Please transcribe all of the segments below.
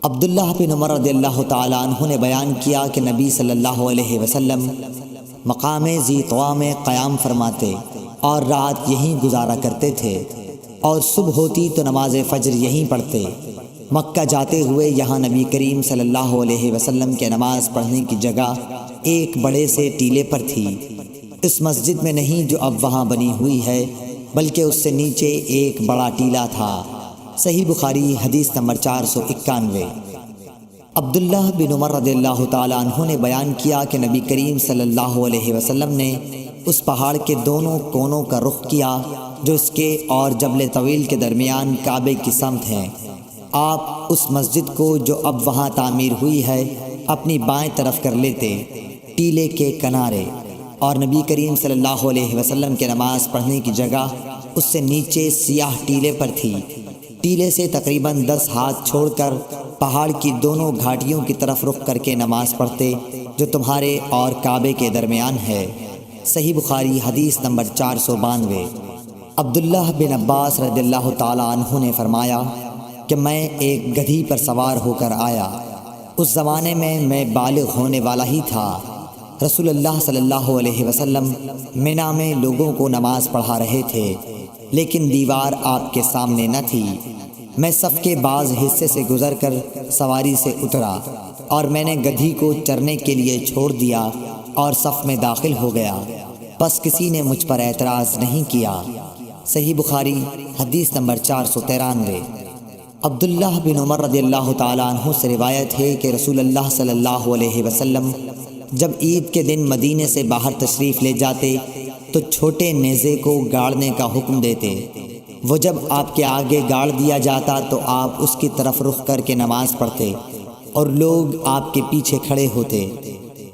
عبداللہ بن عمر رضی اللہ تعالیٰ عنہ نے بیان کیا کہ نبی صلی اللہ علیہ وسلم مقام ذی طویٰ میں قیام فرماتے اور رات یہیں گزارا کرتے تھے، اور صبح ہوتی تو نماز فجر یہیں پڑھتے۔ مکہ جاتے ہوئے یہاں نبی کریم صلی اللہ علیہ وسلم کے نماز پڑھنے کی جگہ ایک بڑے سے ٹیلے پر تھی، اس مسجد میں نہیں جو اب وہاں بنی ہوئی ہے، بلکہ اس سے نیچے ایک بڑا ٹیلہ تھا۔ صحیح بخاری حدیث نمبر 491۔ عبداللہ بن عمر رضی اللہ تعالیٰ عنہ نے بیان کیا کہ نبی کریم صلی اللہ علیہ وسلم نے اس پہاڑ کے دونوں کونوں کا رخ کیا جو اس کے اور جبل طویل کے درمیان کعبے کی سمت ہیں۔ آپ اس مسجد کو جو اب وہاں تعمیر ہوئی ہے اپنی بائیں طرف کر لیتے، ٹیلے کے کنارے، اور نبی کریم صلی اللہ علیہ وسلم کے نماز پڑھنے کی جگہ اس سے نیچے سیاہ ٹیلے پر تھی۔ ٹیلے سے تقریباً 10 ہاتھ چھوڑ کر پہاڑ کی دونوں گھاٹیوں کی طرف رخ کر کے نماز پڑھتے جو تمہارے اور کعبے کے درمیان ہے۔ صحیح بخاری حدیث نمبر 492۔ عبداللہ بن عباس رضی اللہ تعالیٰ عنہ نے فرمایا کہ میں ایک گدھی پر سوار ہو کر آیا، اس زمانے میں بالغ ہونے والا ہی تھا۔ رسول اللہ صلی اللہ علیہ وسلم منی میں لوگوں کو نماز پڑھا رہے تھے، لیکن دیوار آپ کے سامنے نہ تھی۔ میں صف کے بعض حصے سے گزر کر سواری سے اترا اور میں نے گدھی کو چرنے کے لیے چھوڑ دیا اور صف میں داخل ہو گیا، بس کسی نے مجھ پر اعتراض نہیں کیا۔ صحیح بخاری حدیث نمبر 493۔ عبداللہ بن عمر رضی اللہ تعالیٰ عنہ سے روایت ہے کہ رسول اللہ صلی اللہ علیہ وسلم جب عید کے دن مدینے سے باہر تشریف لے جاتے تو چھوٹے نیزے کو گاڑنے کا حکم دیتے۔ وہ جب آپ کے آگے گاڑ دیا جاتا تو آپ اس کی طرف رخ کر کے نماز پڑھتے اور لوگ آپ کے پیچھے کھڑے ہوتے۔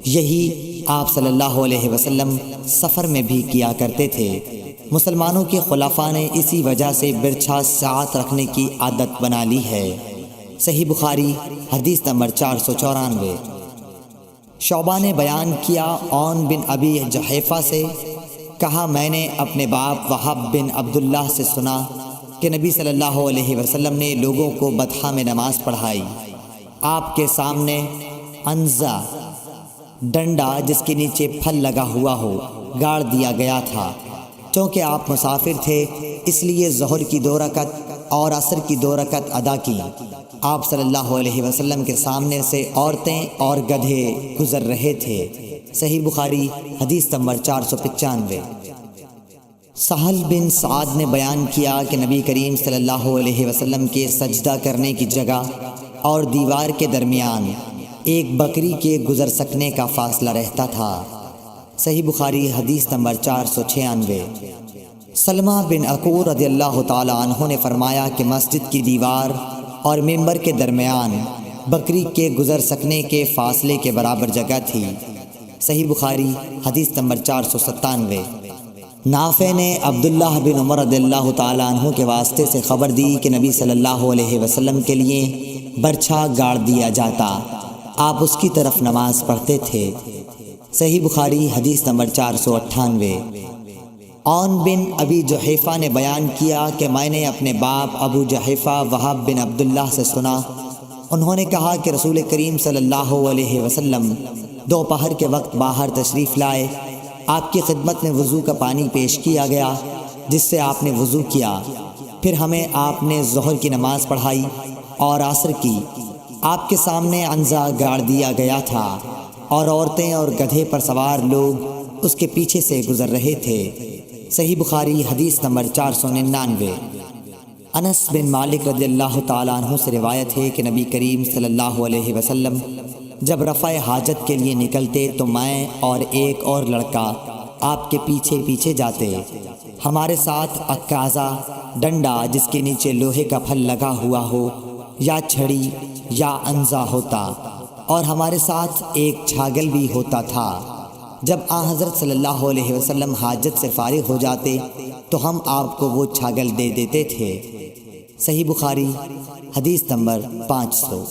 یہی آپ صلی اللہ علیہ وسلم سفر میں بھی کیا کرتے تھے۔ مسلمانوں کے خلفاء نے اسی وجہ سے برچھا ساتھ رکھنے کی عادت بنا لی ہے۔ صحیح بخاری حدیث نمبر 494۔ شعبہ نے بیان کیا عون بن ابی جحیفہ سے کہا، میں نے اپنے باپ وہب بن عبداللہ سے سنا کہ نبی صلی اللہ علیہ وسلم نے لوگوں کو بطحا میں نماز پڑھائی۔ آپ کے سامنے عنزہ ڈنڈا جس کے نیچے پھل لگا ہوا ہو گاڑ دیا گیا تھا۔ چونکہ آپ مسافر تھے اس لیے ظہر کی 2 رکعت اور عصر کی 2 رکعت ادا کی۔ آپ صلی اللہ علیہ وسلم کے سامنے سے عورتیں اور گدھے گزر رہے تھے۔ صحیح بخاری حدیث نمبر 495۔ سہل بن سعد نے بیان کیا کہ نبی کریم صلی اللہ علیہ وسلم کے سجدہ کرنے کی جگہ اور دیوار کے درمیان ایک بکری کے گزر سکنے کا فاصلہ رہتا تھا۔ صحیح بخاری حدیث نمبر 496۔ سلمہ بن عقور رضی اللہ تعالیٰ عنہ نے فرمایا کہ مسجد کی دیوار اور ممبر کے درمیان بکری کے گزر سکنے کے فاصلے کے برابر جگہ تھی۔ صحیح بخاری حدیث نمبر 497۔ نافع نے عبداللہ بن عمر رضی اللہ تعالیٰ عنہ کے واسطے سے خبر دی کہ نبی صلی اللہ علیہ وسلم کے لیے برچھا گاڑ دیا جاتا، آپ اس کی طرف نماز پڑھتے تھے۔ صحیح بخاری حدیث نمبر 498۔ عون بن ابی جحیفہ نے بیان کیا کہ میں نے اپنے باپ ابو جحیفہ وہب بن عبداللہ سے سنا، انہوں نے کہا کہ رسول کریم صلی اللہ علیہ وسلم دوپہر کے وقت باہر تشریف لائے، آپ کی خدمت میں وضو کا پانی پیش کیا گیا جس سے آپ نے وضو کیا، پھر ہمیں آپ نے ظہر کی نماز پڑھائی اور عصر کی۔ آپ کے سامنے عنزہ گاڑ دیا گیا تھا اور عورتیں اور گدھے پر سوار لوگ اس کے پیچھے سے گزر رہے تھے۔ صحیح بخاری حدیث نمبر 499۔ انس بن مالک رضی اللہ تعالیٰ عنہ سے روایت ہے کہ نبی کریم صلی اللہ علیہ وسلم جب رفع حاجت کے لیے نکلتے تو میں اور ایک اور لڑکا آپ کے پیچھے پیچھے جاتے۔ ہمارے ساتھ عکازہ ڈنڈا جس کے نیچے لوہے کا پھل لگا ہوا ہو یا چھڑی یا عنزہ ہوتا، اور ہمارے ساتھ ایک چھاگل بھی ہوتا تھا۔ جب حضرت صلی اللہ علیہ وسلم حاجت سے فارغ ہو جاتے تو ہم آپ کو وہ چھاگل دے دیتے تھے۔ صحیح بخاری حدیث نمبر 500۔